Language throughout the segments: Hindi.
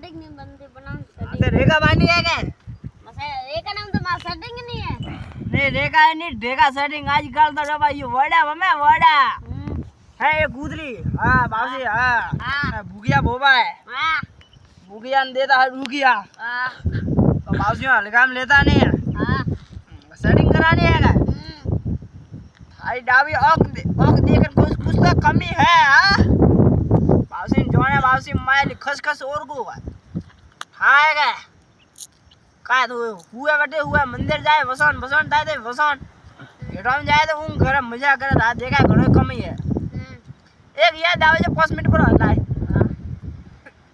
सेटिंग नहीं बनती बनाऊं तो रेखा बानी है क्या मसे रेखा नाम तो मार सेटिंग नहीं है नहीं रेखा है नहीं रेखा सेटिंग आजकल तो रे भाई वड़ा हमें वड़ा है ये कूदरी हां बाबूजी हां भूगिया बोबा है हां भूगिया ने देता है रुकिया हां तो बाबूजी हलकाम लेता नहीं है हां सेटिंग करानी है क्या भाई डाबी औक देकर कुछ तो कमी है हां बाबूजी जोने बाबूजी माइल खसखस और को हां है क्या का तो हुए बटे हुए मंदिर जाए वसन वसन थाय दे वसन एडम जाए तो उन घर मजा करे दा देखा घणो कमी है एक याद आवे जो 5 मिनट पर हलाय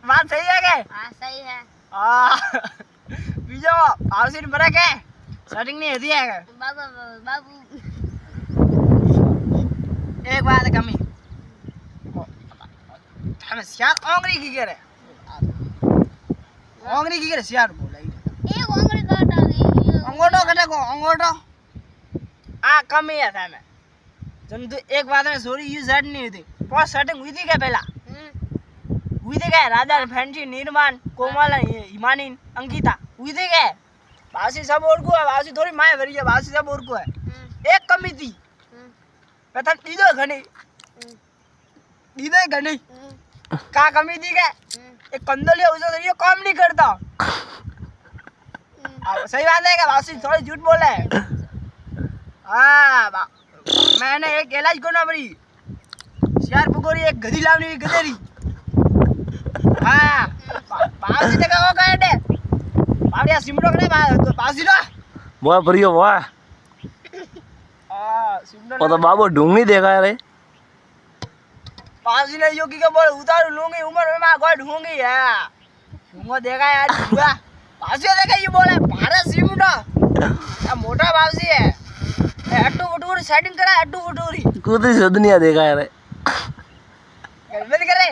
बात सही है के हां सही है बीजो आरसीन बरे के सेटिंग नहीं होती है बाबू बाबू एक बात कमी हम यार ओंगरी की करे ओंगरी की करे यार बोलाई एक ओंगरी काटा गई अंगोटो कटे को अंगोटो आ कमी है था में जन तो एक बात में सॉरी यू सेट नहीं होती बहुत सेटिंग हुई थी क्या पहला हुई थी क्या राजा फैंसी निर्माण कोमल हिमानी अंकिता हुई थी क्या बासी सब और को है बासी थोड़ी माय भरी है बासी सब और को है एक कमी थी प्रथम दीदो घणी का कमी थी क्या एक कंदोलिया उसे ये काम नहीं करता सही बात है क्या बासी थोड़ी झूठ बोले हाँ मैंने एक इलाज करना पड़ी यार पकोरी एक गधी लावनी गधेरी हाँ बासी जगह वो कहे दे बावड़िया सिमरो करे बासी लो वो भरियो वो सिमरो वो तो बाबू ढूंढनी देखा रे बासी ने योगी के बोल उतार लूंगी उम्र में मैं कोई ढूंढूंगी है ढूंढो देखा यार हुआ बासी देखा ये बोले भारत सिमरो मोटा बासी है अट्टू बटूरी सेटिंग करा अट्टू बटूरी कुछ दुनिया देखा रे गलत करे